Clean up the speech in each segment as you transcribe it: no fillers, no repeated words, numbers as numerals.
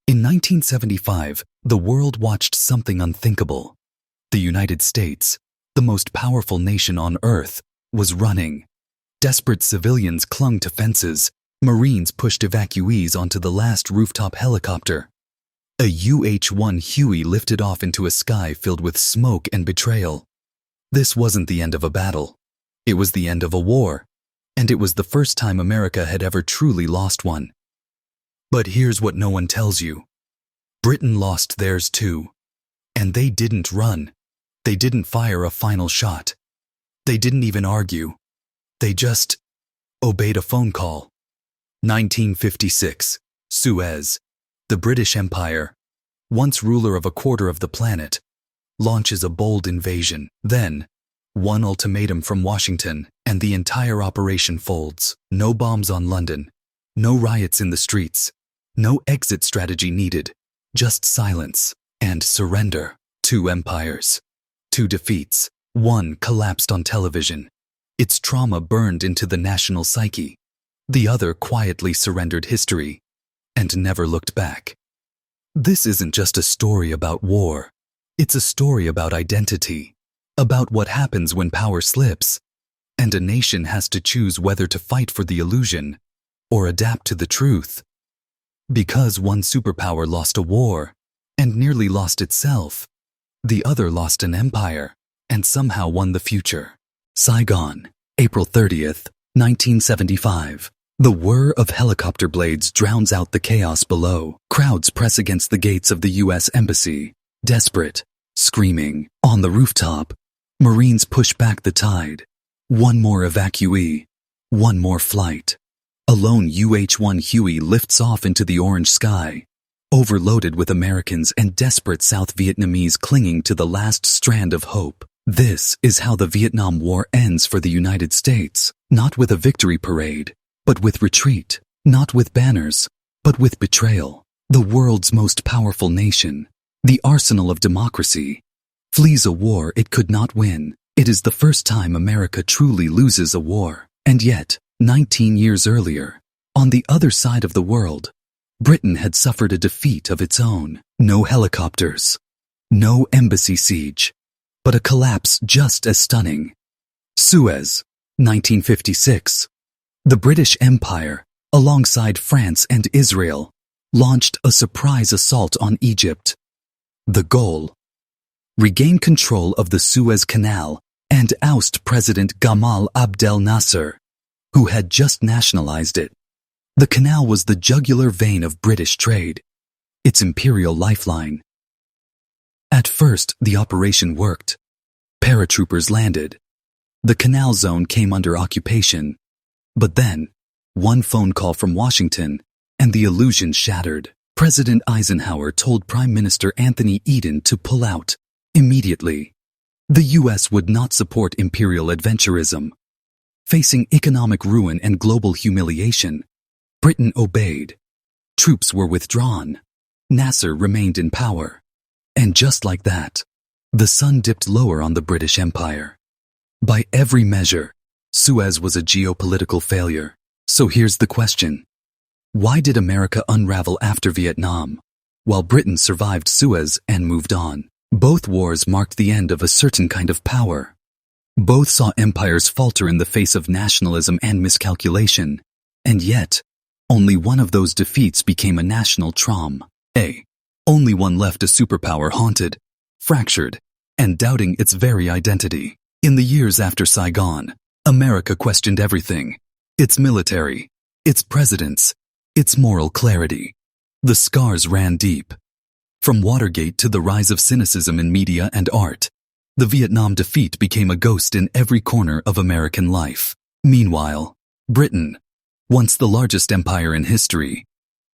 In 1975, the world watched something unthinkable. The United States, the most powerful nation on Earth, was running. Desperate civilians clung to fences. Marines pushed evacuees onto the last rooftop helicopter. A UH-1 Huey lifted off into a sky filled with smoke and betrayal. This wasn't the end of a battle. It was the end of a war. And it was the first time America had ever truly lost one. But here's what no one tells you. Britain lost theirs too. And they didn't run. They didn't fire a final shot. They didn't even argue. They just obeyed a phone call. 1956, Suez, the British Empire, once ruler of a quarter of the planet, launches a bold invasion. Then, one ultimatum from Washington, and the entire operation folds. No bombs on London. No riots in the streets. No exit strategy needed. Just silence and surrender. 2 empires. 2 defeats. One collapsed on television. Its trauma burned into the national psyche. The other quietly surrendered history and never looked back. This isn't just a story about war. It's a story about identity, about what happens when power slips, and a nation has to choose whether to fight for the illusion or adapt to the truth. Because one superpower lost a war and nearly lost itself, the other lost an empire and somehow won the future. Saigon, April 30th, 1975. The whir of helicopter blades drowns out the chaos below. Crowds press against the gates of the U.S. Embassy, desperate, screaming. On the rooftop, Marines push back the tide. One more evacuee, one more flight. A lone UH-1 Huey lifts off into the orange sky, overloaded with Americans and desperate South Vietnamese clinging to the last strand of hope. This is how the Vietnam War ends for the United States, not with a victory parade, but with retreat, not with banners, but with betrayal. The world's most powerful nation, the arsenal of democracy, flees a war it could not win. It is the first time America truly loses a war. And yet, 19 years earlier, on the other side of the world, Britain had suffered a defeat of its own. No helicopters, no embassy siege, but a collapse just as stunning. Suez, 1956. The British Empire, alongside France and Israel, launched a surprise assault on Egypt. The goal: regain control of the Suez Canal and oust President Gamal Abdel Nasser, who had just nationalized it. The canal was the jugular vein of British trade, its imperial lifeline. At first, the operation worked. Paratroopers landed. The canal zone came under occupation. But then, one phone call from Washington, and the illusion shattered. President Eisenhower told Prime Minister Anthony Eden to pull out, immediately. The U.S. would not support imperial adventurism. Facing economic ruin and global humiliation, Britain obeyed. Troops were withdrawn. Nasser remained in power. And just like that, the sun dipped lower on the British Empire. By every measure, Suez was a geopolitical failure. So here's the question. Why did America unravel after Vietnam, while Britain survived Suez and moved on? Both wars marked the end of a certain kind of power. Both saw empires falter in the face of nationalism and miscalculation. And yet, only one of those defeats became a national trauma. Only one left a superpower haunted, fractured, and doubting its very identity. In the years after Saigon, America questioned everything. Its military, its presidents, its moral clarity. The scars ran deep. From Watergate to the rise of cynicism in media and art, the Vietnam defeat became a ghost in every corner of American life. Meanwhile, Britain, once the largest empire in history,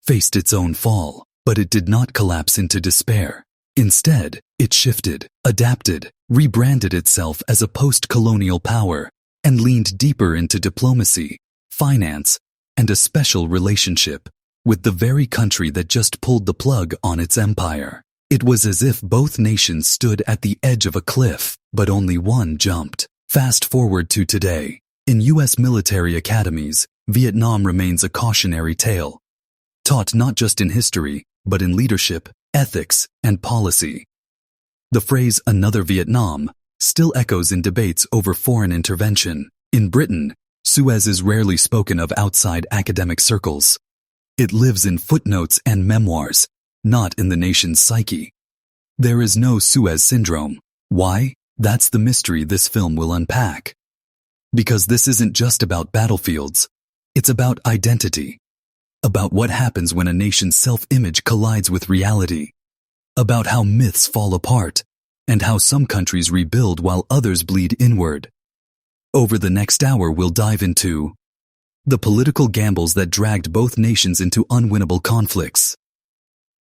faced its own fall, but it did not collapse into despair. Instead, it shifted, adapted, rebranded itself as a post-colonial power, and leaned deeper into diplomacy, finance, and a special relationship with the very country that just pulled the plug on its empire. It was as if both nations stood at the edge of a cliff, but only one jumped. Fast forward to today. In U.S. military academies, Vietnam remains a cautionary tale, taught not just in history, but in leadership, ethics, and policy. The phrase "another Vietnam" still echoes in debates over foreign intervention. In Britain, Suez is rarely spoken of outside academic circles. It lives in footnotes and memoirs, not in the nation's psyche. There is no Suez syndrome. Why? That's the mystery this film will unpack. Because this isn't just about battlefields, it's about identity. About what happens when a nation's self-image collides with reality. About how myths fall apart, and how some countries rebuild while others bleed inward. Over the next hour, we'll dive into the political gambles that dragged both nations into unwinnable conflicts,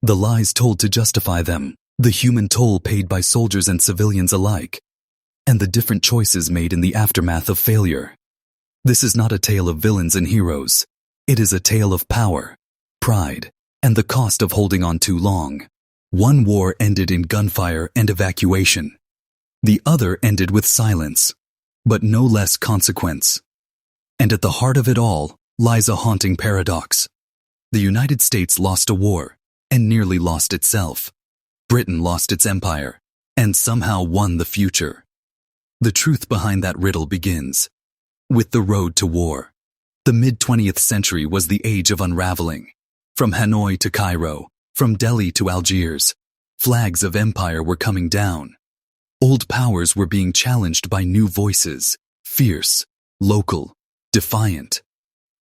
the lies told to justify them, the human toll paid by soldiers and civilians alike, and the different choices made in the aftermath of failure. This is not a tale of villains and heroes. It is a tale of power, pride, and the cost of holding on too long. One war ended in gunfire and evacuation. The other ended with silence, but no less consequence. And at the heart of it all lies a haunting paradox. The United States lost a war and nearly lost itself. Britain lost its empire and somehow won the future. The truth behind that riddle begins with the road to war. The mid-20th century was the age of unraveling. From Hanoi to Cairo, from Delhi to Algiers, flags of empire were coming down. Old powers were being challenged by new voices, fierce, local, defiant.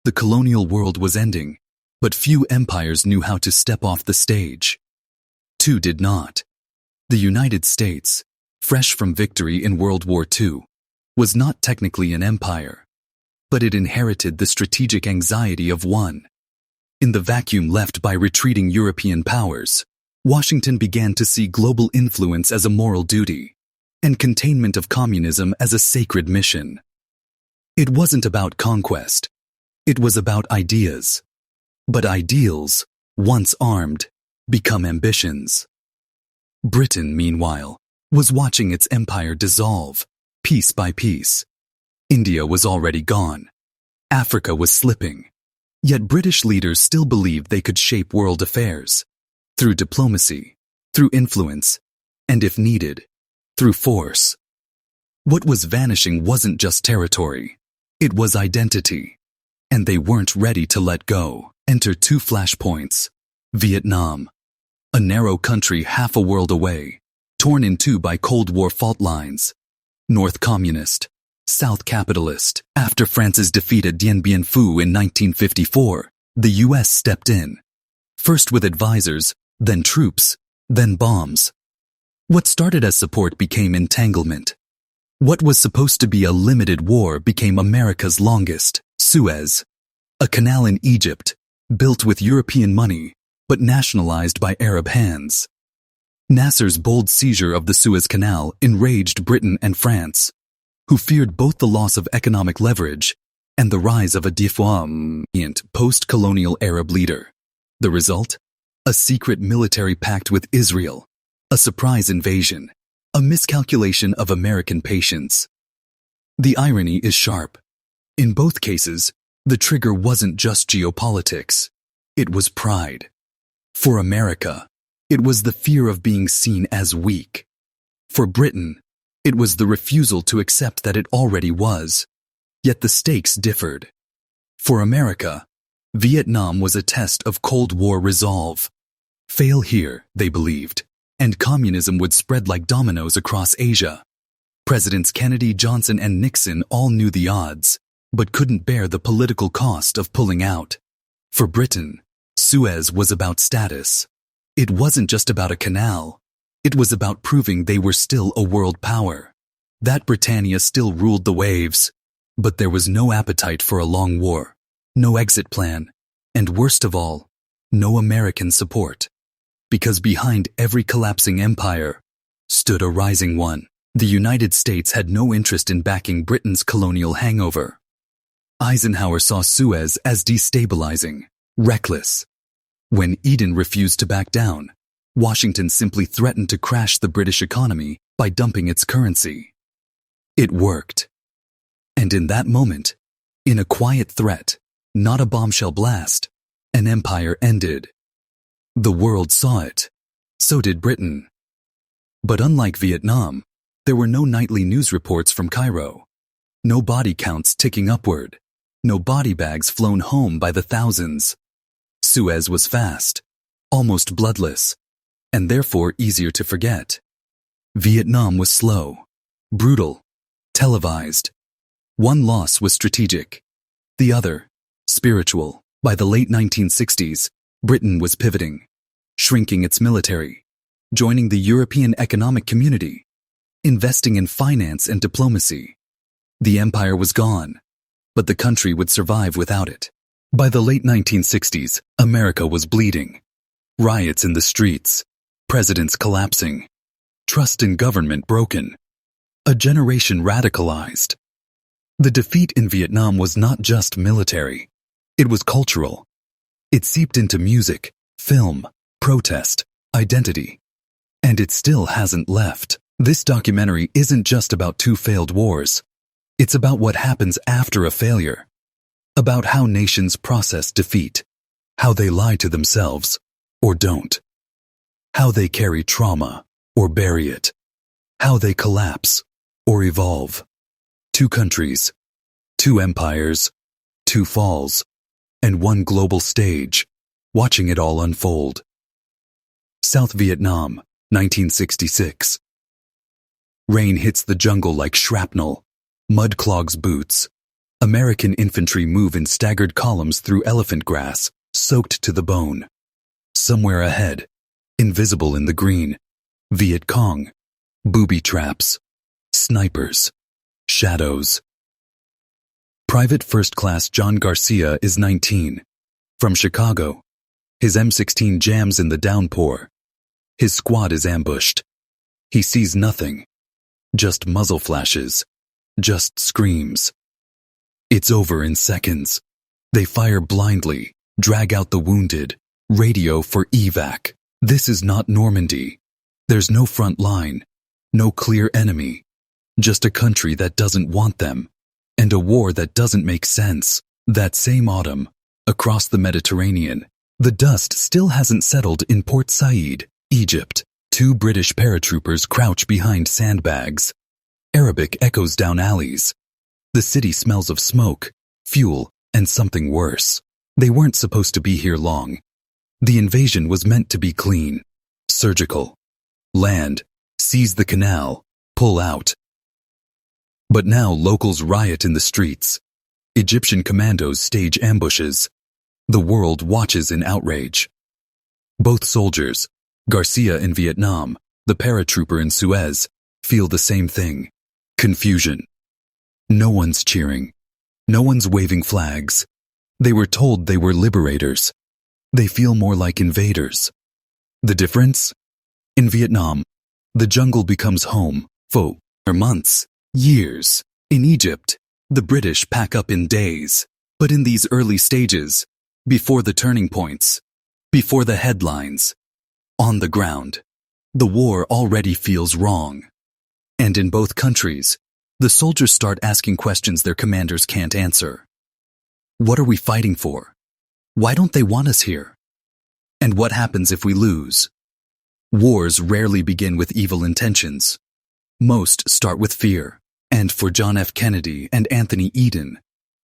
The colonial world was ending, but few empires knew how to step off the stage. Two did not. The United States, fresh from victory in World War II, was not technically an empire, but it inherited the strategic anxiety of one. In the vacuum left by retreating European powers, Washington began to see global influence as a moral duty, and containment of communism as a sacred mission. It wasn't about conquest. It was about ideas. But ideals, once armed, become ambitions. Britain, meanwhile, was watching its empire dissolve, piece by piece. India was already gone. Africa was slipping. Yet British leaders still believed they could shape world affairs. Through diplomacy, through influence, and if needed, through force. What was vanishing wasn't just territory. It was identity. And they weren't ready to let go. Enter two flashpoints. Vietnam. A narrow country half a world away, torn in two by Cold War fault lines. North communist, South capitalist. After France's defeat at Dien Bien Phu in 1954, the US stepped in. First with advisors, then troops, then bombs. What started as support became entanglement. What was supposed to be a limited war became America's longest. Suez, a canal in Egypt, built with European money, but nationalized by Arab hands. Nasser's bold seizure of the Suez Canal enraged Britain and France, who feared both the loss of economic leverage and the rise of a defiant post-colonial Arab leader. The result? A secret military pact with Israel, a surprise invasion, a miscalculation of American patience. The irony is sharp. In both cases, the trigger wasn't just geopolitics. It was pride. For America, it was the fear of being seen as weak. For Britain, it was the refusal to accept that it already was. Yet the stakes differed. For America, Vietnam was a test of Cold War resolve. Fail here, they believed, and communism would spread like dominoes across Asia. Presidents Kennedy, Johnson, and Nixon all knew the odds, but couldn't bear the political cost of pulling out. For Britain, Suez was about status. It wasn't just about a canal. It was about proving they were still a world power. That Britannia still ruled the waves. But there was no appetite for a long war, no exit plan, and worst of all, no American support. Because behind every collapsing empire stood a rising one. The United States had no interest in backing Britain's colonial hangover. Eisenhower saw Suez as destabilizing, reckless. When Eden refused to back down, Washington simply threatened to crash the British economy by dumping its currency. It worked. And in that moment, in a quiet threat, not a bombshell blast, an empire ended. The world saw it. So did Britain. But unlike Vietnam, there were no nightly news reports from Cairo. No body counts ticking upward. No body bags flown home by the thousands. Suez was fast, almost bloodless, and therefore easier to forget. Vietnam was slow, brutal, televised. One loss was strategic, the other, spiritual. By the late 1960s, Britain was pivoting, shrinking its military, joining the European Economic Community, investing in finance and diplomacy. The empire was gone, but the country would survive without it. By the late 1960s, America was bleeding. Riots in the streets, presidents collapsing, trust in government broken, a generation radicalized. The defeat in Vietnam was not just military. It was cultural. It seeped into music, film, protest, identity. And it still hasn't left. This documentary isn't just about two failed wars. It's about what happens after a failure. About how nations process defeat. How they lie to themselves, or don't. How they carry trauma, or bury it. How they collapse, or evolve. Two countries, two empires, two falls, and one global stage, watching it all unfold. South Vietnam, 1966. Rain hits the jungle like shrapnel. Mud clogs boots. American infantry move in staggered columns through elephant grass, soaked to the bone. Somewhere ahead, invisible in the green, Viet Cong, booby traps, snipers, shadows. Private First Class John Garcia is 19. From Chicago. His M16 jams in the downpour. His squad is ambushed. He sees nothing. Just muzzle flashes. Just screams. It's over in seconds. They fire blindly, drag out the wounded, radio for evac. This is not Normandy. There's no front line, no clear enemy. Just a country that doesn't want them, and a war that doesn't make sense. That same autumn, across the Mediterranean, the dust still hasn't settled in Port Said, Egypt. Two British paratroopers crouch behind sandbags. Arabic echoes down alleys. The city smells of smoke, fuel, and something worse. They weren't supposed to be here long. The invasion was meant to be clean, surgical. Land, seize the canal, pull out. But now locals riot in the streets. Egyptian commandos stage ambushes. The world watches in outrage. Both soldiers, Garcia in Vietnam, the paratrooper in Suez, feel the same thing. Confusion. No one's cheering. No one's waving flags. They were told they were liberators. They feel more like invaders. The difference? In Vietnam, the jungle becomes home for months, years. In Egypt, the British pack up in days. But in these early stages, before the turning points, before the headlines, on the ground, the war already feels wrong. And in both countries, the soldiers start asking questions their commanders can't answer. What are we fighting for? Why don't they want us here? And what happens if we lose? Wars rarely begin with evil intentions. Most start with fear. And for John F. Kennedy and Anthony Eden,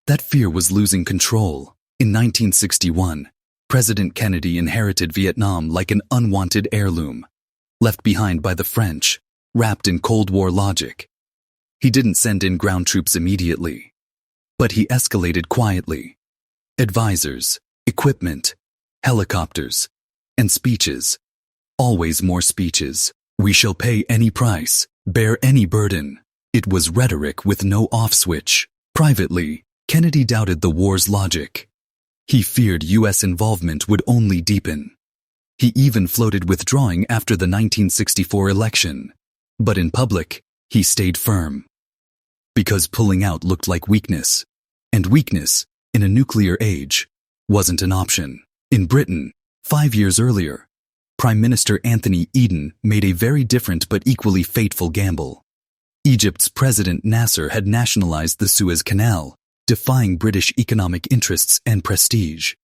that fear was losing control. In 1961, President Kennedy inherited Vietnam like an unwanted heirloom, left behind by the French, wrapped in Cold War logic. He didn't send in ground troops immediately, but he escalated quietly. Advisors, equipment, helicopters, and speeches. Always more speeches. We shall pay any price, bear any burden. It was rhetoric with no off switch. Privately, Kennedy doubted the war's logic. He feared U.S. involvement would only deepen. He even floated withdrawing after the 1964 election. But in public, he stayed firm. Because pulling out looked like weakness. And weakness, in a nuclear age, wasn't an option. In Britain, 5 years earlier, Prime Minister Anthony Eden made a very different but equally fateful gamble. Egypt's President Nasser had nationalized the Suez Canal, defying British economic interests and prestige.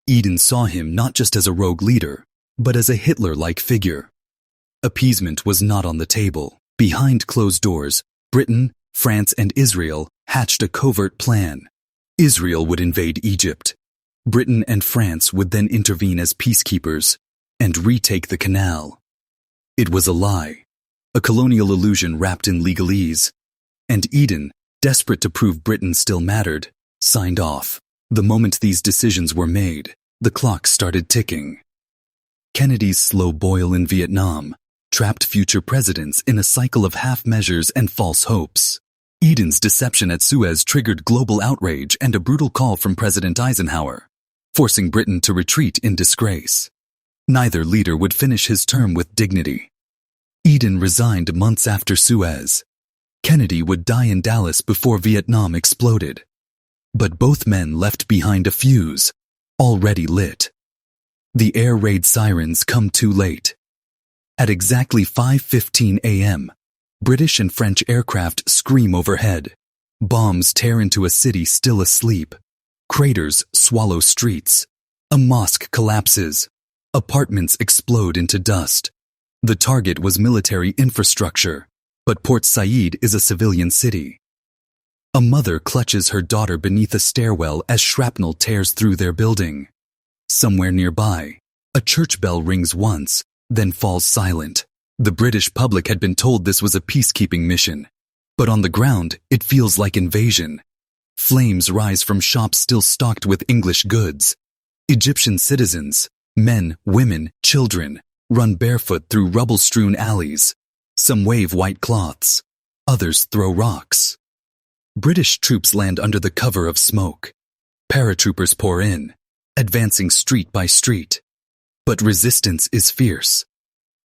Eden saw him not just as a rogue leader, but as a Hitler-like figure. Appeasement was not on the table. Behind closed doors, Britain, France, and Israel hatched a covert plan. Israel would invade Egypt. Britain and France would then intervene as peacekeepers and retake the canal. It was a lie, a colonial illusion wrapped in legalese. And Eden, desperate to prove Britain still mattered, signed off. The moment these decisions were made, the clock started ticking. Kennedy's slow boil in Vietnam trapped future presidents in a cycle of half measures and false hopes. Eden's deception at Suez triggered global outrage and a brutal call from President Eisenhower, forcing Britain to retreat in disgrace. Neither leader would finish his term with dignity. Eden resigned months after Suez. Kennedy would die in Dallas before Vietnam exploded. But both men left behind a fuse, already lit. The air raid sirens come too late. At exactly 5:15 a.m., British and French aircraft scream overhead. Bombs tear into a city still asleep. Craters swallow streets. A mosque collapses. Apartments explode into dust. The target was military infrastructure, but Port Said is a civilian city. A mother clutches her daughter beneath a stairwell as shrapnel tears through their building. Somewhere nearby, a church bell rings once, then falls silent. The British public had been told this was a peacekeeping mission, but on the ground, it feels like invasion. Flames rise from shops still stocked with English goods. Egyptian citizens, men, women, children, run barefoot through rubble-strewn alleys. Some wave white cloths. Others throw rocks. British troops land under the cover of smoke. Paratroopers pour in, advancing street by street. But resistance is fierce.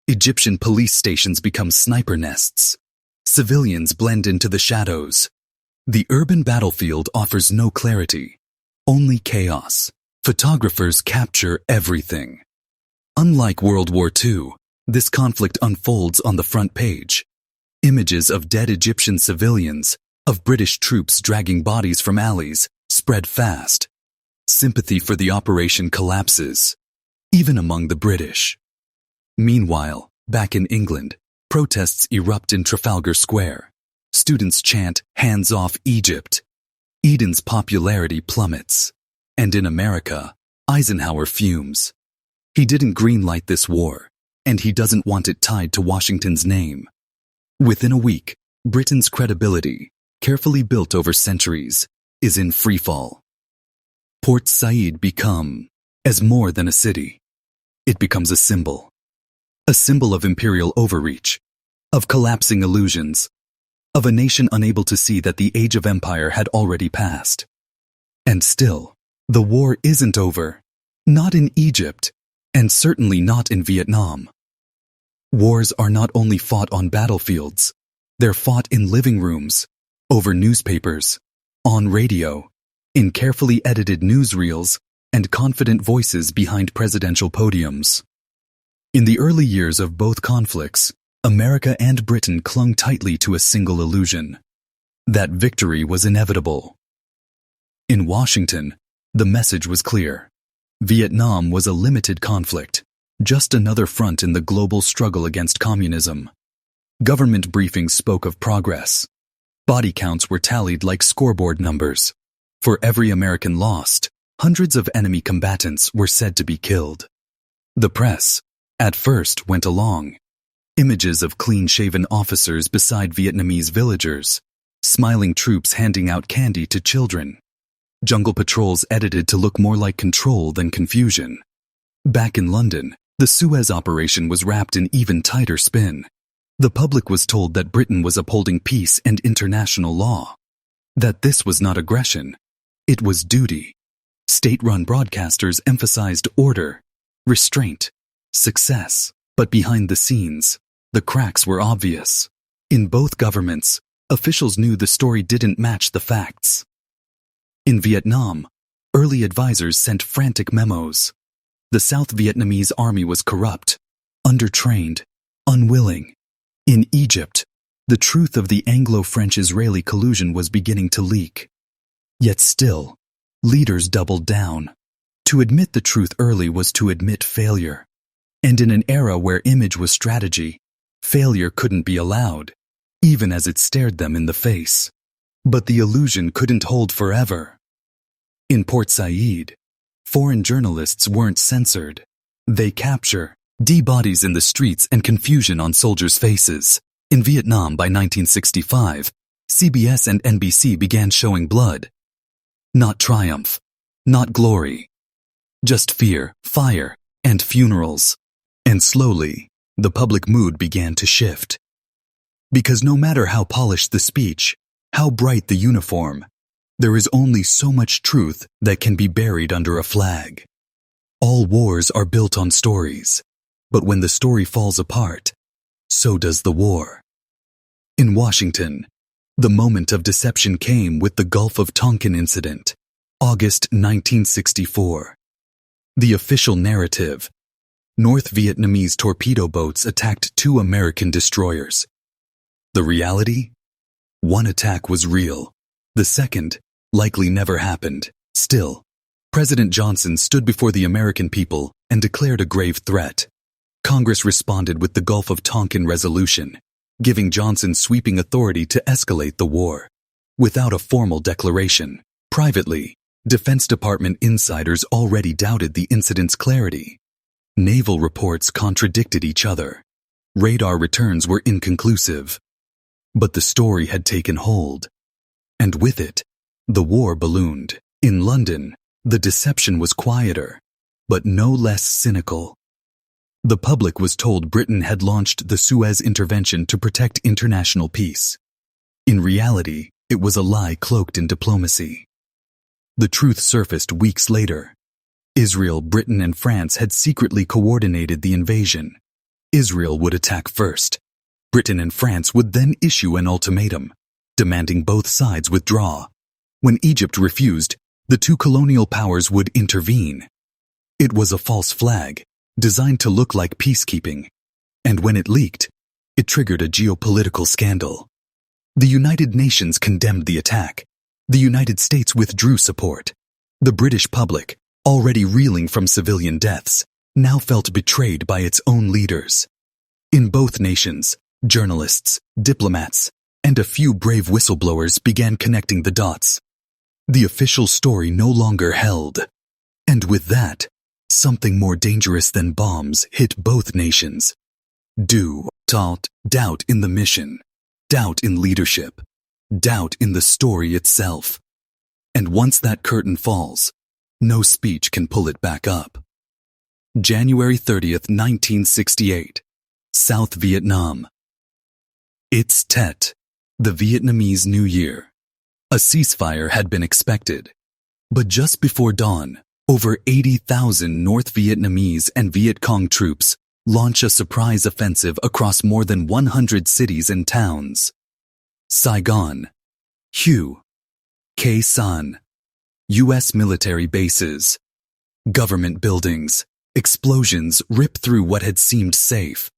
Egyptian police stations become sniper nests. Civilians blend into the shadows. The urban battlefield offers no clarity, only chaos. Photographers capture everything. Unlike World War II, this conflict unfolds on the front page. Images of dead Egyptian civilians, of British troops dragging bodies from alleys, spread fast. Sympathy for the operation collapses, even among the British. Meanwhile, back in England, protests erupt in Trafalgar Square. Students chant, "Hands off Egypt." Eden's popularity plummets. And in America, Eisenhower fumes. He didn't greenlight this war, and he doesn't want it tied to Washington's name. Within a week, Britain's credibility, carefully built over centuries, is in freefall. Port Said becomes more than a city. It becomes a symbol of imperial overreach, of collapsing illusions, of a nation unable to see that the age of empire had already passed. And still, the war isn't over, not in Egypt, and certainly not in Vietnam. Wars are not only fought on battlefields, they're fought in living rooms, over newspapers, on radio, in carefully edited newsreels, and confident voices behind presidential podiums. In the early years of both conflicts, America and Britain clung tightly to a single illusion: that victory was inevitable. In Washington, the message was clear. Vietnam was a limited conflict, just another front in the global struggle against communism. Government briefings spoke of progress. Body counts were tallied like scoreboard numbers. For every American lost, hundreds of enemy combatants were said to be killed. The press, at first, went along. Images of clean-shaven officers beside Vietnamese villagers, smiling troops handing out candy to children. Jungle patrols edited to look more like control than confusion. Back in London, the Suez operation was wrapped in even tighter spin. The public was told that Britain was upholding peace and international law. That this was not aggression, it was duty. State-run broadcasters emphasized order, restraint, success. But behind the scenes, the cracks were obvious. In both governments, officials knew the story didn't match the facts. In Vietnam, early advisors sent frantic memos. The South Vietnamese army was corrupt, undertrained, unwilling. In Egypt, the truth of the Anglo-French-Israeli collusion was beginning to leak. Yet still, leaders doubled down. To admit the truth early was to admit failure. And in an era where image was strategy, failure couldn't be allowed, even as it stared them in the face. But the illusion couldn't hold forever. In Port Said, foreign journalists weren't censored. They capture bodies in the streets and confusion on soldiers' faces. In Vietnam by 1965, CBS and NBC began showing blood. Not triumph, not glory. Just fear, fire, and funerals. And slowly, the public mood began to shift. Because no matter how polished the speech, how bright the uniform, there is only so much truth that can be buried under a flag. All wars are built on stories, but when the story falls apart, so does the war. In Washington, the moment of deception came with the Gulf of Tonkin incident, August 1964. The official narrative: North Vietnamese torpedo boats attacked 2 American destroyers. The reality? One attack was real. The second likely never happened. Still, President Johnson stood before the American people and declared a grave threat. Congress responded with the Gulf of Tonkin Resolution, giving Johnson sweeping authority to escalate the war. Without a formal declaration, privately, Defense Department insiders already doubted the incident's clarity. Naval reports contradicted each other. Radar returns were inconclusive. But the story had taken hold. And with it, the war ballooned. In London, the deception was quieter, but no less cynical. The public was told Britain had launched the Suez intervention to protect international peace. In reality, it was a lie cloaked in diplomacy. The truth surfaced weeks later. Israel, Britain, and France had secretly coordinated the invasion. Israel would attack first. Britain and France would then issue an ultimatum, demanding both sides withdraw. When Egypt refused, the 2 colonial powers would intervene. It was a false flag, designed to look like peacekeeping. And when it leaked, it triggered a geopolitical scandal. The United Nations condemned the attack. The United States withdrew support. The British public, already reeling from civilian deaths, now felt betrayed by its own leaders. In both nations, journalists, diplomats, and a few brave whistleblowers began connecting the dots. The official story no longer held. And with that, something more dangerous than bombs hit both nations. Doubt in the mission, doubt in leadership, doubt in the story itself. And once that curtain falls, no speech can pull it back up. January 30th, 1968, South Vietnam. It's Tet, the Vietnamese New Year. A ceasefire had been expected. But just before dawn, over 80,000 North Vietnamese and Viet Cong troops launch a surprise offensive across more than 100 cities and towns. Saigon, Hue, Khe Sanh, U.S. military bases, government buildings, explosions rip through what had seemed safe.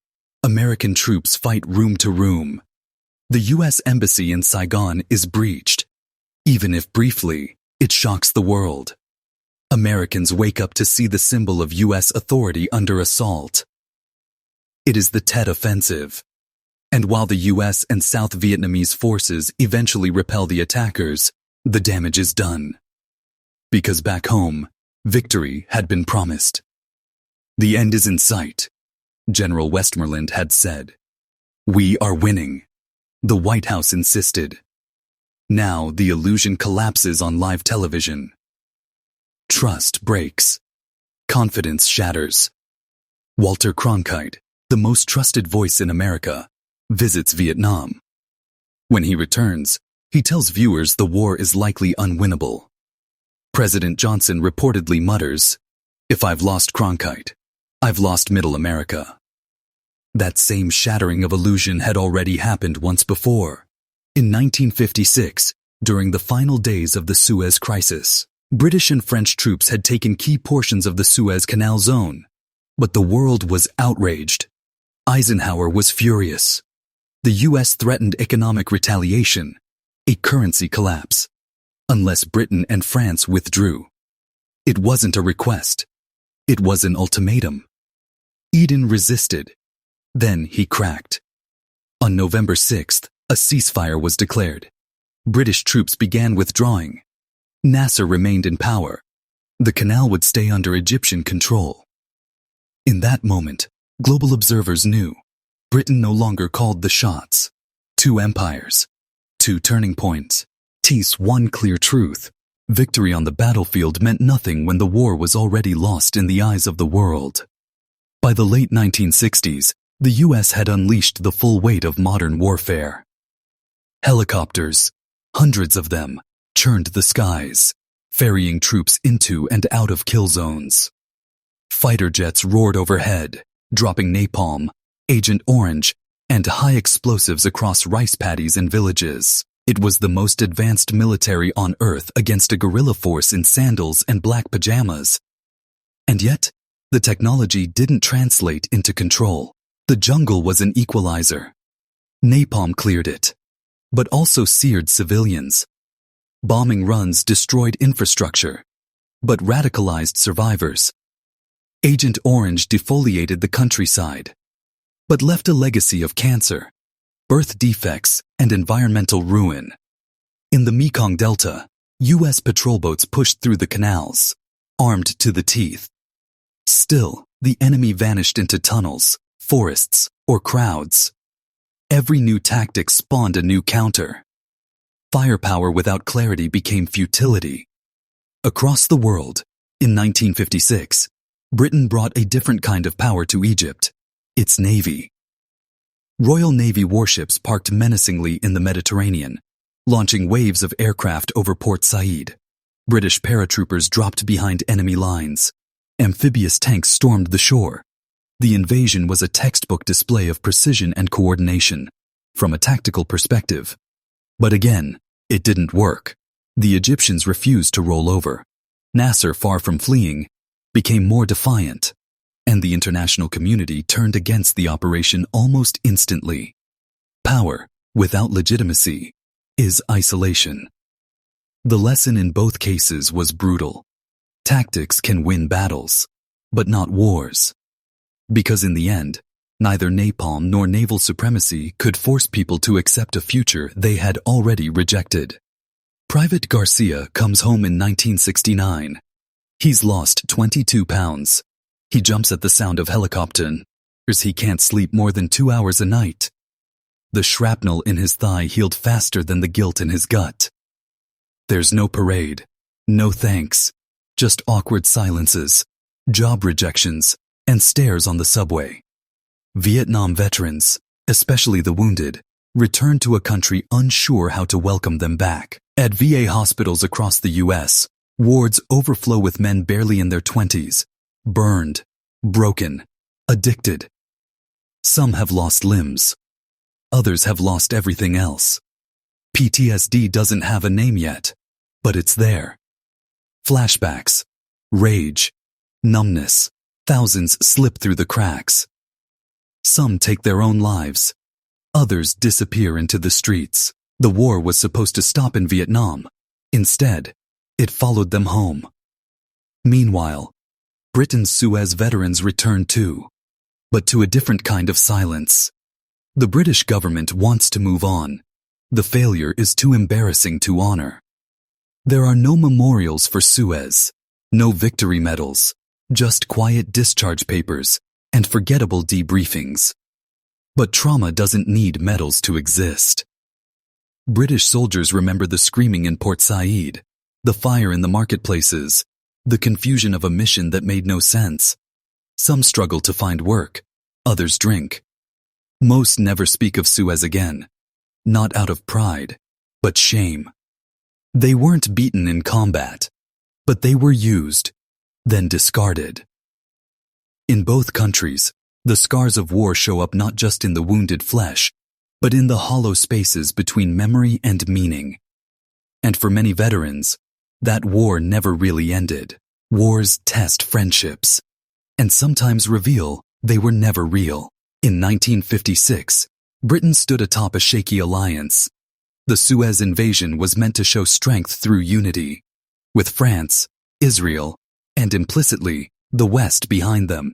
American troops fight room to room. The U.S. embassy in Saigon is breached. Even if briefly, it shocks the world. Americans wake up to see the symbol of U.S. authority under assault. It is the Tet Offensive. And while the U.S. and South Vietnamese forces eventually repel the attackers, the damage is done. Because back home, victory had been promised. The end is in sight, General Westmoreland had said. We are winning, the White House insisted. Now the illusion collapses on live television. Trust breaks. Confidence shatters. Walter Cronkite, the most trusted voice in America, visits Vietnam. When he returns, he tells viewers the war is likely unwinnable. President Johnson reportedly mutters, "If I've lost Cronkite, I've lost Middle America." That same shattering of illusion had already happened once before. In 1956, during the final days of the Suez Crisis, British and French troops had taken key portions of the Suez Canal zone. But the world was outraged. Eisenhower was furious. The U.S. threatened economic retaliation, a currency collapse, unless Britain and France withdrew. It wasn't a request. It was an ultimatum. Eden resisted. Then he cracked. On November 6th, a ceasefire was declared. British troops began withdrawing. Nasser remained in power. The canal would stay under Egyptian control. In that moment, global observers knew Britain no longer called the shots. Two empires, two turning points. One clear truth. Victory on the battlefield meant nothing when the war was already lost in the eyes of the world. By the late 1960s, the US had unleashed the full weight of modern warfare. Helicopters, hundreds of them, churned the skies, ferrying troops into and out of kill zones. Fighter jets roared overhead, dropping napalm, Agent Orange, and high explosives across rice paddies and villages. It was the most advanced military on Earth against a guerrilla force in sandals and black pajamas. And yet, the technology didn't translate into control. The jungle was an equalizer. Napalm cleared it, but also seared civilians. Bombing runs destroyed infrastructure, but radicalized survivors. Agent Orange defoliated the countryside, but left a legacy of cancer, birth defects, and environmental ruin. In the Mekong Delta, U.S. patrol boats pushed through the canals, armed to the teeth. Still, the enemy vanished into tunnels, forests, or crowds. Every new tactic spawned a new counter. Firepower without clarity became futility. Across the world, in 1956, Britain brought a different kind of power to Egypt, its navy. Royal Navy warships parked menacingly in the Mediterranean, launching waves of aircraft over Port Said. British paratroopers dropped behind enemy lines. Amphibious tanks stormed the shore. The invasion was a textbook display of precision and coordination, from a tactical perspective. But again, it didn't work. The Egyptians refused to roll over. Nasser, far from fleeing, became more defiant, and the international community turned against the operation almost instantly. Power, without legitimacy, is isolation. The lesson in both cases was brutal. Tactics can win battles, but not wars. Because in the end, neither napalm nor naval supremacy could force people to accept a future they had already rejected. Private Garcia comes home in 1969. He's lost 22 pounds. He jumps at the sound of helicopters. He can't sleep more than 2 hours a night. The shrapnel in his thigh healed faster than the guilt in his gut. There's no parade, no thanks, just awkward silences, job rejections, and stares on the subway. Vietnam veterans, especially the wounded, return to a country unsure how to welcome them back. At VA hospitals across the U.S., wards overflow with men barely in their 20s, burned, broken, addicted. Some have lost limbs. Others have lost everything else. PTSD doesn't have a name yet, but it's there. Flashbacks, rage, numbness, thousands slip through the cracks. Some take their own lives. Others disappear into the streets. The war was supposed to stop in Vietnam. Instead, it followed them home. Meanwhile, Britain's Suez veterans returned too, but to a different kind of silence. The British government wants to move on. The failure is too embarrassing to honor. There are no memorials for Suez, no victory medals, just quiet discharge papers and forgettable debriefings. But trauma doesn't need medals to exist. British soldiers remember the screaming in Port Said, the fire in the marketplaces, the confusion of a mission that made no sense. Some struggle to find work, others drink. Most never speak of Suez again, not out of pride, but shame. They weren't beaten in combat, but they were used, then discarded. In both countries, the scars of war show up not just in the wounded flesh, but in the hollow spaces between memory and meaning. And for many veterans, that war never really ended. Wars test friendships, and sometimes reveal they were never real. In 1956, Britain stood atop a shaky alliance. The Suez invasion was meant to show strength through unity, with France, Israel, and implicitly, the West behind them.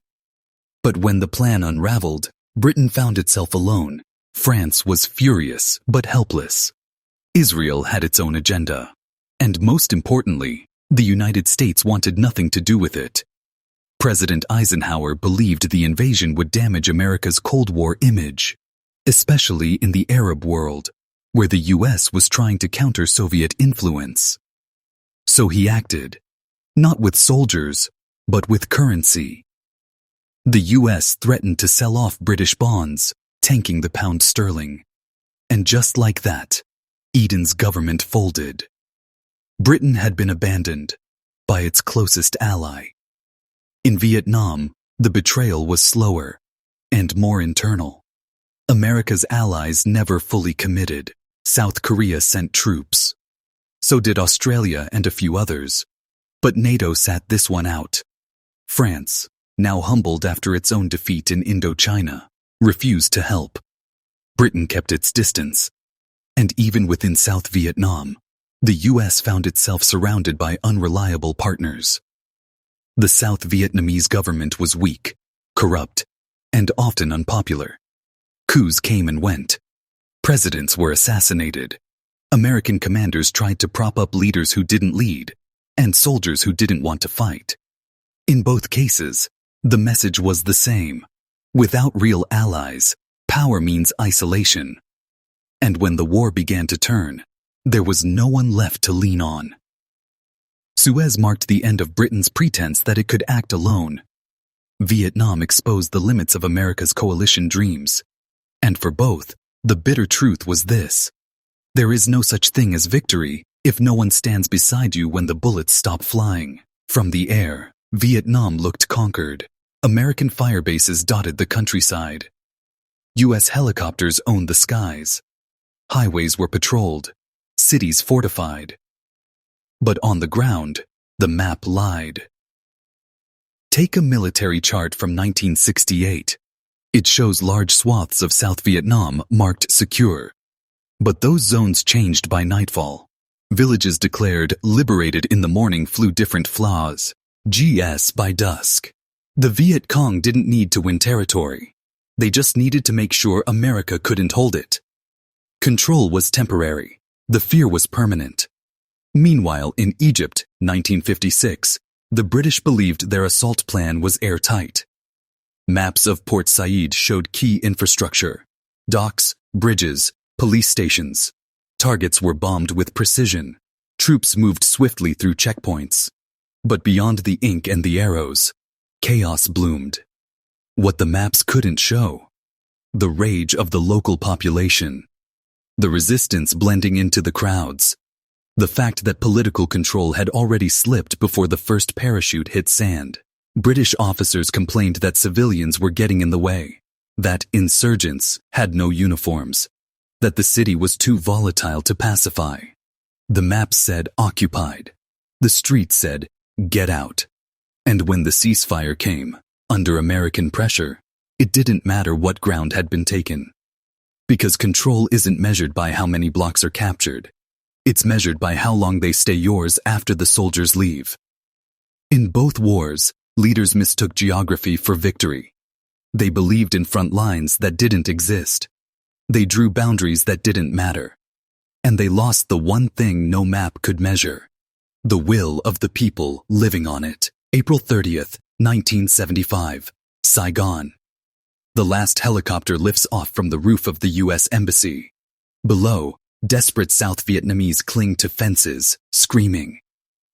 But when the plan unraveled, Britain found itself alone. France was furious but helpless. Israel had its own agenda. And most importantly, the United States wanted nothing to do with it. President Eisenhower believed the invasion would damage America's Cold War image, especially in the Arab world, where the US was trying to counter Soviet influence. So he acted, not with soldiers, but with currency. The US threatened to sell off British bonds, tanking the pound sterling. And just like that, Eden's government folded. Britain had been abandoned by its closest ally. In Vietnam, the betrayal was slower and more internal. America's allies never fully committed. South Korea sent troops. So did Australia and a few others. But NATO sat this one out. France, now humbled after its own defeat in Indochina, refused to help. Britain kept its distance. And even within South Vietnam, the US found itself surrounded by unreliable partners. The South Vietnamese government was weak, corrupt, and often unpopular. Coups came and went. Presidents were assassinated. American commanders tried to prop up leaders who didn't lead, and soldiers who didn't want to fight. In both cases, the message was the same. Without real allies, power means isolation. And when the war began to turn, there was no one left to lean on. Suez marked the end of Britain's pretense that it could act alone. Vietnam exposed the limits of America's coalition dreams. And for both, the bitter truth was this: there is no such thing as victory if no one stands beside you when the bullets stop flying. From the air, Vietnam looked conquered. American firebases dotted the countryside. U.S. helicopters owned the skies. Highways were patrolled, cities fortified. But on the ground, the map lied. Take a military chart from 1968. It shows large swaths of South Vietnam marked secure. But those zones changed by nightfall. Villages declared liberated in the morning flew different flaws. GS by dusk. The Viet Cong didn't need to win territory. They just needed to make sure America couldn't hold it. Control was temporary. The fear was permanent. Meanwhile, in Egypt, 1956, the British believed their assault plan was airtight. Maps of Port Said showed key infrastructure: docks, bridges, police stations. Targets were bombed with precision. Troops moved swiftly through checkpoints. But beyond the ink and the arrows, chaos bloomed. What the maps couldn't show: the rage of the local population, the resistance blending into the crowds, the fact that political control had already slipped before the first parachute hit sand. British officers complained that civilians were getting in the way, that insurgents had no uniforms, that the city was too volatile to pacify. The maps said occupied. The streets said get out. And when the ceasefire came, under American pressure, it didn't matter what ground had been taken. Because control isn't measured by how many blocks are captured. It's measured by how long they stay yours after the soldiers leave. In both wars, leaders mistook geography for victory. They believed in front lines that didn't exist. They drew boundaries that didn't matter. And they lost the one thing no map could measure: the will of the people living on it. April 30th, 1975, Saigon. The last helicopter lifts off from the roof of the U.S. Embassy. Below, desperate South Vietnamese cling to fences, screaming.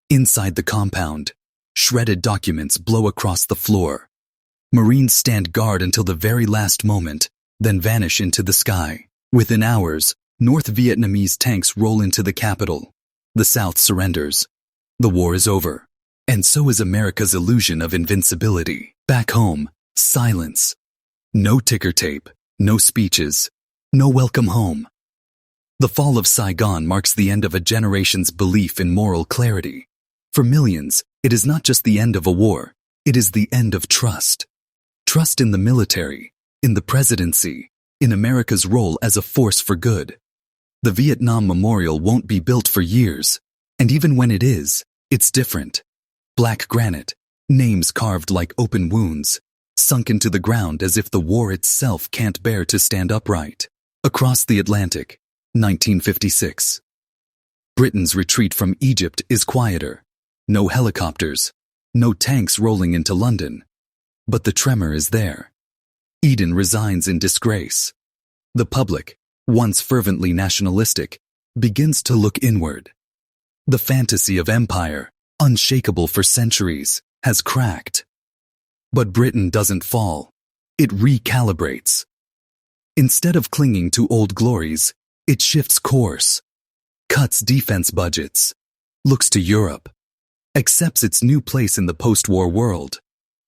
Inside the compound, shredded documents blow across the floor. Marines stand guard until the very last moment, then vanish into the sky. Within hours, North Vietnamese tanks roll into the capital. The South surrenders. The war is over. And so is America's illusion of invincibility. Back home, silence. No ticker tape, no speeches, no welcome home. The fall of Saigon marks the end of a generation's belief in moral clarity. For millions, it is not just the end of a war, it is the end of trust. Trust in the military, in the presidency, in America's role as a force for good. The Vietnam Memorial won't be built for years, and even when it is, it's different. Black granite, names carved like open wounds, sunk into the ground as if the war itself can't bear to stand upright. Across the Atlantic, 1956. Britain's retreat from Egypt is quieter. No helicopters, no tanks rolling into London. But the tremor is there. Eden resigns in disgrace. The public, once fervently nationalistic, begins to look inward. The fantasy of empire, unshakable for centuries, has cracked. But Britain doesn't fall. It recalibrates. Instead of clinging to old glories, it shifts course, cuts defense budgets, looks to Europe, accepts its new place in the post-war world,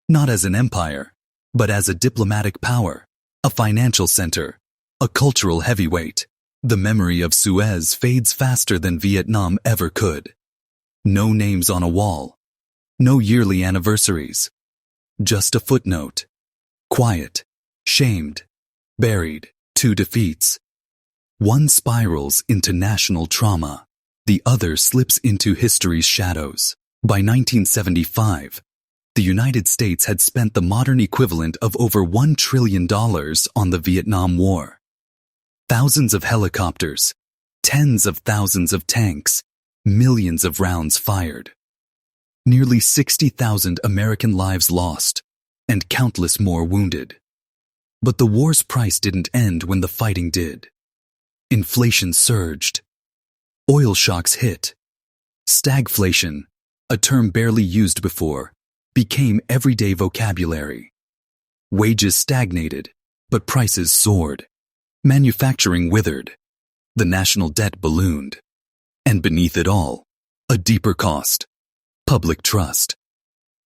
not as an empire, but as a diplomatic power, a financial center, a cultural heavyweight. The memory of Suez fades faster than Vietnam ever could. No names on a wall, no yearly anniversaries, just a footnote. Quiet, shamed, buried, 2 defeats. One spirals into national trauma, the other slips into history's shadows. By 1975, the United States had spent the modern equivalent of over $1 trillion on the Vietnam War. Thousands of helicopters, tens of thousands of tanks, millions of rounds fired. Nearly 60,000 American lives lost, and countless more wounded. But the war's price didn't end when the fighting did. Inflation surged. Oil shocks hit. Stagflation, a term barely used before, became everyday vocabulary. Wages stagnated, but prices soared. Manufacturing withered. The national debt ballooned. And beneath it all, a deeper cost: public trust.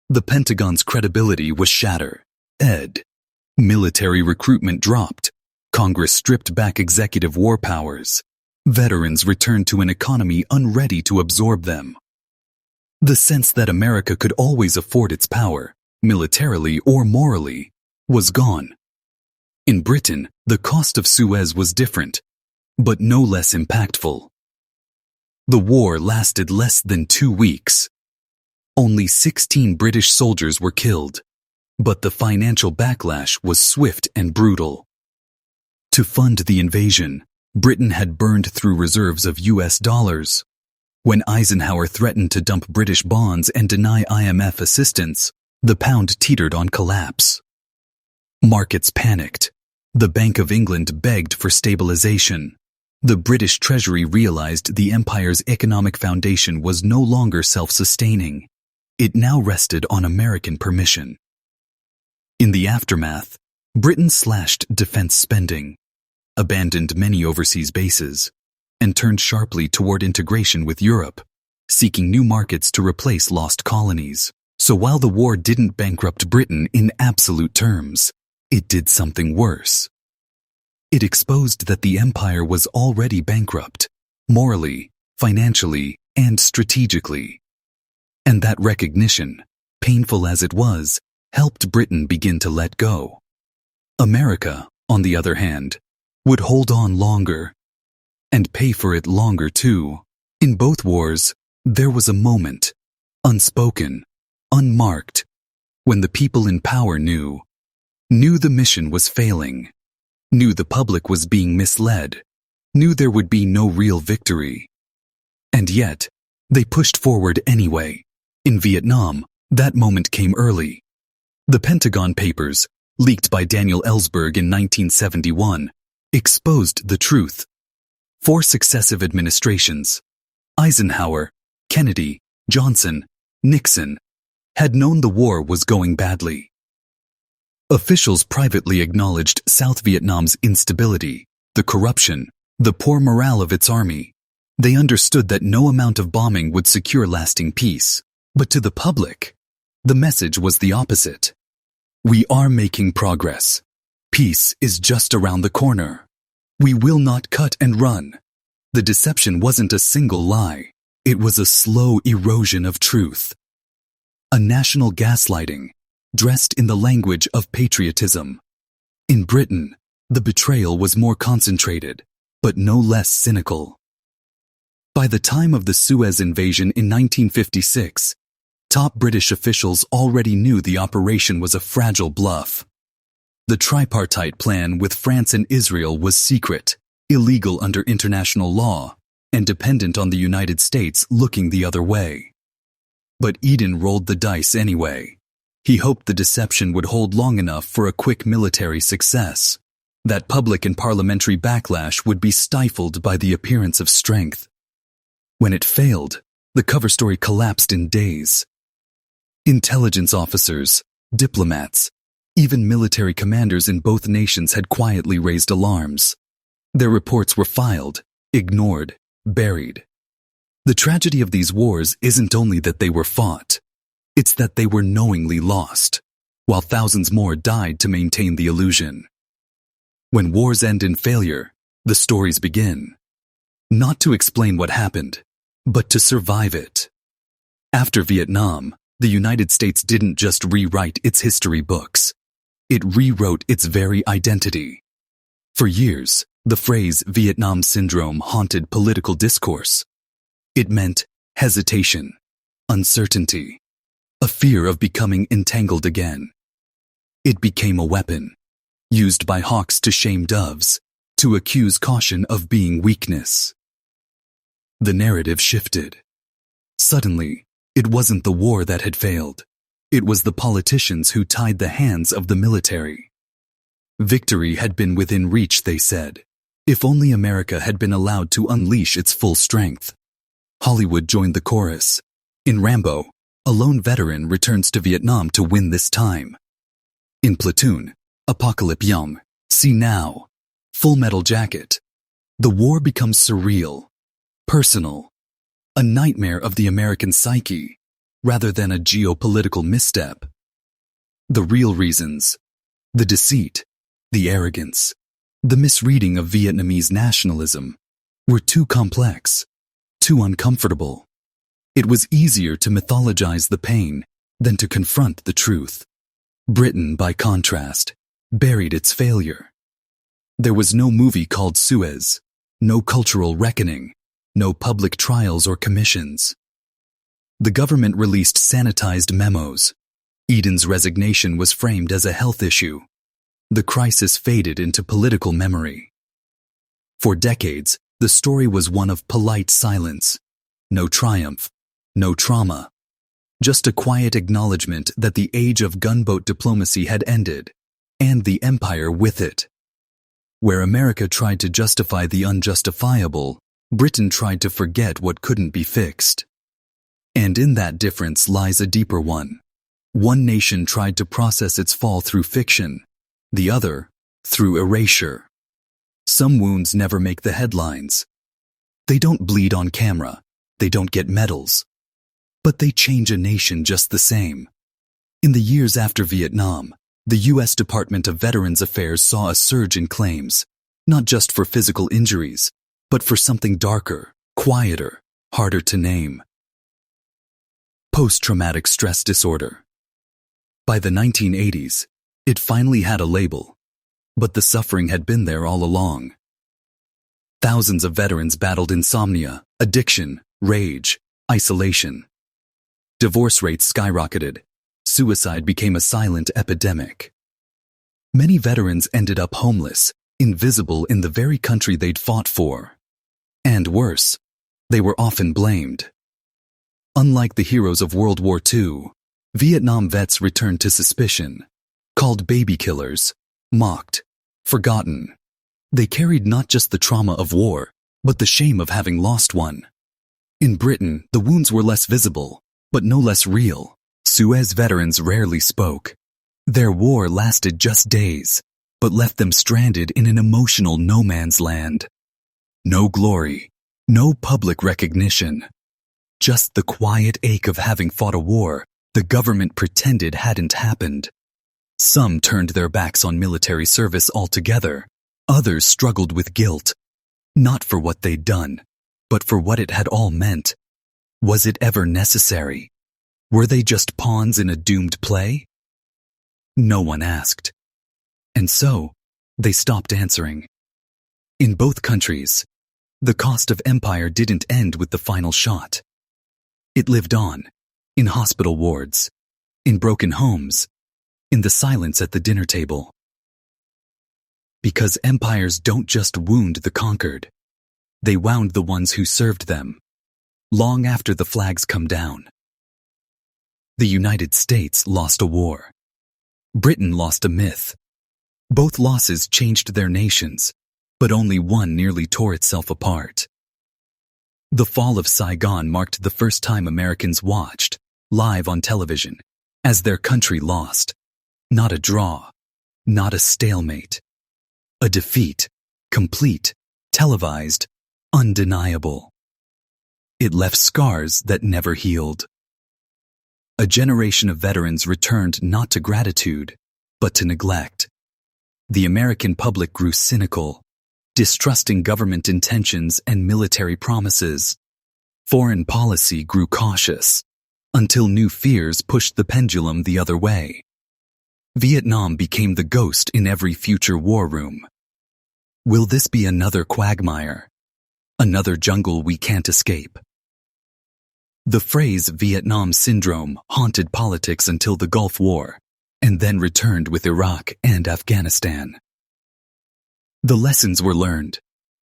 The Pentagon's credibility was shattered. Military recruitment dropped. Congress stripped back executive war powers. Veterans returned to an economy unready to absorb them. The sense that America could always afford its power, militarily or morally, was gone. In Britain, the cost of Suez was different, but no less impactful. The war lasted less than 2 weeks. Only 16 British soldiers were killed, but the financial backlash was swift and brutal. To fund the invasion, Britain had burned through reserves of US dollars. When Eisenhower threatened to dump British bonds and deny IMF assistance, the pound teetered on collapse. Markets panicked. The Bank of England begged for stabilization. The British Treasury realized the empire's economic foundation was no longer self-sustaining. It now rested on American permission. In the aftermath, Britain slashed defense spending, abandoned many overseas bases, and turned sharply toward integration with Europe, seeking new markets to replace lost colonies. So while the war didn't bankrupt Britain in absolute terms, it did something worse. It exposed that the empire was already bankrupt, morally, financially, and strategically. And that recognition, painful as it was, helped Britain begin to let go. America, on the other hand, would hold on longer, and pay for it longer too. In both wars, there was a moment, unspoken, unmarked, when the people in power knew the mission was failing, knew the public was being misled, knew there would be no real victory. And yet, they pushed forward anyway. In Vietnam, that moment came early. The Pentagon Papers, leaked by Daniel Ellsberg in 1971, exposed the truth. 4 successive administrations, Eisenhower, Kennedy, Johnson, Nixon, had known the war was going badly. Officials privately acknowledged South Vietnam's instability, the corruption, the poor morale of its army. They understood that no amount of bombing would secure lasting peace. But to the public, the message was the opposite. We are making progress. Peace is just around the corner. We will not cut and run. The deception wasn't a single lie. It was a slow erosion of truth. A national gaslighting, dressed in the language of patriotism. In Britain, the betrayal was more concentrated, but no less cynical. By the time of the Suez invasion in 1956, Top British officials already knew the operation was a fragile bluff. The tripartite plan with France and Israel was secret, illegal under international law, and dependent on the United States looking the other way. But Eden rolled the dice anyway. He hoped the deception would hold long enough for a quick military success, that public and parliamentary backlash would be stifled by the appearance of strength. When it failed, the cover story collapsed in days. Intelligence officers, diplomats, even military commanders in both nations had quietly raised alarms. Their reports were filed, ignored, buried. The tragedy of these wars isn't only that they were fought, it's that they were knowingly lost, while thousands more died to maintain the illusion. When wars end in failure, the stories begin. Not to explain what happened, but to survive it. After Vietnam, the United States didn't just rewrite its history books. It rewrote its very identity. For years, the phrase Vietnam Syndrome haunted political discourse. It meant hesitation, uncertainty, a fear of becoming entangled again. It became a weapon, used by hawks to shame doves, to accuse caution of being weakness. The narrative shifted. Suddenly, it wasn't the war that had failed. It was the politicians who tied the hands of the military. Victory had been within reach, they said. If only America had been allowed to unleash its full strength. Hollywood joined the chorus. In Rambo, a lone veteran returns to Vietnam to win this time. In Platoon, Apocalypse Young, See Now, Full Metal Jacket, the war becomes surreal, personal, a nightmare of the American psyche, rather than a geopolitical misstep. The real reasons, the deceit, the arrogance, the misreading of Vietnamese nationalism, were too complex, too uncomfortable. It was easier to mythologize the pain than to confront the truth. Britain, by contrast, buried its failure. There was no movie called Suez, no cultural reckoning, no public trials or commissions. The government released sanitized memos. Eden's resignation was framed as a health issue. The crisis faded into political memory. For decades, the story was one of polite silence. No triumph, no trauma. Just a quiet acknowledgement that the age of gunboat diplomacy had ended, and the empire with it. Where America tried to justify the unjustifiable, Britain tried to forget what couldn't be fixed. And in that difference lies a deeper one. One nation tried to process its fall through fiction, the other through erasure. Some wounds never make the headlines. They don't bleed on camera, they don't get medals. But they change a nation just the same. In the years after Vietnam, the U.S. Department of Veterans Affairs saw a surge in claims, not just for physical injuries, but for something darker, quieter, harder to name. Post-traumatic stress disorder. By the 1980s, it finally had a label, but the suffering had been there all along. Thousands of veterans battled insomnia, addiction, rage, isolation. Divorce rates skyrocketed. Suicide became a silent epidemic. Many veterans ended up homeless, invisible in the very country they'd fought for. And worse, they were often blamed. Unlike the heroes of World War II, Vietnam vets returned to suspicion, called baby killers, mocked, forgotten. They carried not just the trauma of war, but the shame of having lost one. In Britain, the wounds were less visible, but no less real. Suez veterans rarely spoke. Their war lasted just days, but left them stranded in an emotional no man's land. No glory, no public recognition. Just the quiet ache of having fought a war the government pretended hadn't happened. Some turned their backs on military service altogether. Others struggled with guilt, not for what they'd done, but for what it had all meant. Was it ever necessary? Were they just pawns in a doomed play? No one asked. And so, they stopped answering. In both countries, the cost of empire didn't end with the final shot. It lived on, in hospital wards, in broken homes, in the silence at the dinner table. Because empires don't just wound the conquered, they wound the ones who served them, long after the flags come down. The United States lost a war. Britain lost a myth. Both losses changed their nations, but only one nearly tore itself apart. The fall of Saigon marked the first time Americans watched, live on television, as their country lost. Not a draw, not a stalemate. A defeat, complete, televised, undeniable. It left scars that never healed. A generation of veterans returned not to gratitude, but to neglect. The American public grew cynical, distrusting government intentions and military promises. Foreign policy grew cautious, until new fears pushed the pendulum the other way. Vietnam became the ghost in every future war room. Will this be another quagmire? Another jungle we can't escape? The phrase Vietnam Syndrome haunted politics until the Gulf War, and then returned with Iraq and Afghanistan. The lessons were learned,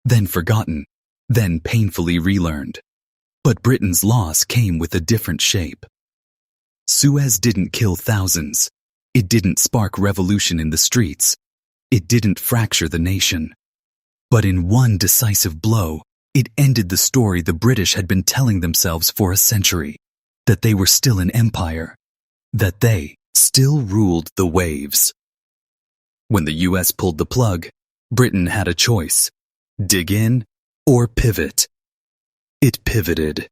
then forgotten, then painfully relearned. But Britain's loss came with a different shape. Suez didn't kill thousands. It didn't spark revolution in the streets. It didn't fracture the nation. But in one decisive blow, it ended the story the British had been telling themselves for a century, that they were still an empire, that they still ruled the waves. When the US pulled the plug, Britain had a choice: dig in or pivot. It pivoted.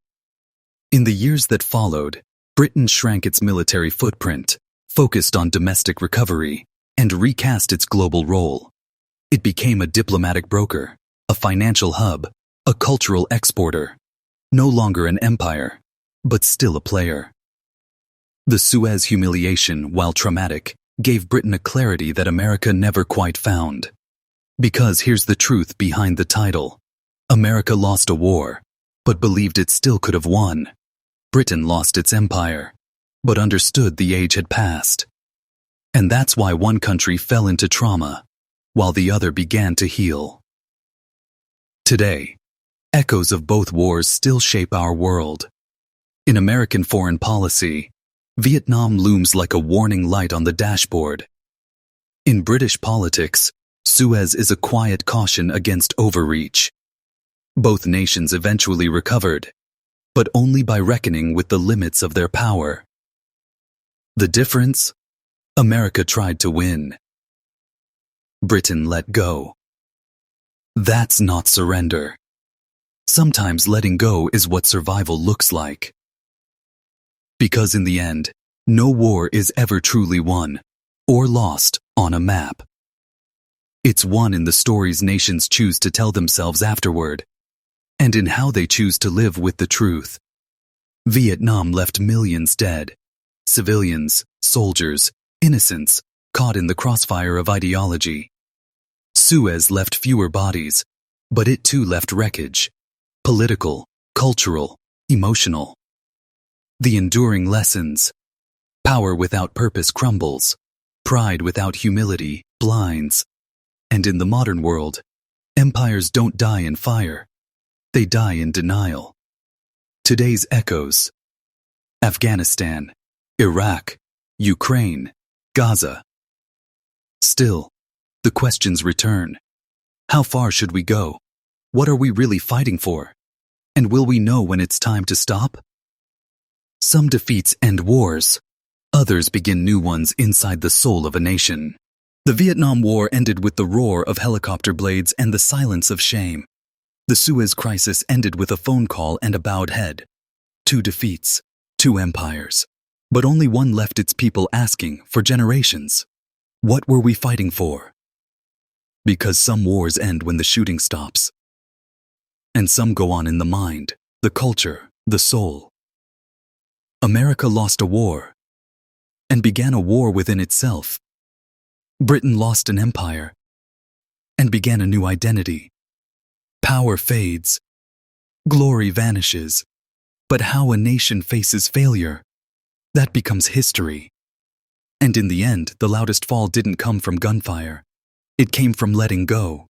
In the years that followed, Britain shrank its military footprint, focused on domestic recovery, and recast its global role. It became a diplomatic broker, a financial hub, a cultural exporter. No longer an empire, but still a player. The Suez humiliation, while traumatic, gave Britain a clarity that America never quite found. Because here's the truth behind the title. America lost a war, but believed it still could have won. Britain lost its empire, but understood the age had passed. And that's why one country fell into trauma, while the other began to heal. Today, echoes of both wars still shape our world. In American foreign policy, Vietnam looms like a warning light on the dashboard. In British politics, Suez is a quiet caution against overreach. Both nations eventually recovered, but only by reckoning with the limits of their power. The difference? America tried to win. Britain let go. That's not surrender. Sometimes letting go is what survival looks like. Because in the end, no war is ever truly won or lost on a map. It's won in the stories nations choose to tell themselves afterward, and in how they choose to live with the truth. Vietnam left millions dead. Civilians, soldiers, innocents, caught in the crossfire of ideology. Suez left fewer bodies, but it too left wreckage. Political, cultural, emotional. The enduring lessons. Power without purpose crumbles. Pride without humility blinds. And in the modern world, empires don't die in fire. They die in denial. Today's echoes. Afghanistan, Iraq, Ukraine, Gaza. Still, the questions return. How far should we go? What are we really fighting for? And will we know when it's time to stop? Some defeats end wars. Others begin new ones inside the soul of a nation. The Vietnam War ended with the roar of helicopter blades and the silence of shame. The Suez Crisis ended with a phone call and a bowed head. 2 defeats, 2 empires. But only one left its people asking for generations. What were we fighting for? Because some wars end when the shooting stops. And some go on in the mind, the culture, the soul. America lost a war, and began a war within itself. Britain lost an empire, and began a new identity. Power fades, glory vanishes, but how a nation faces failure That becomes history. And in the end, the loudest fall didn't come from gunfire. It came from letting go.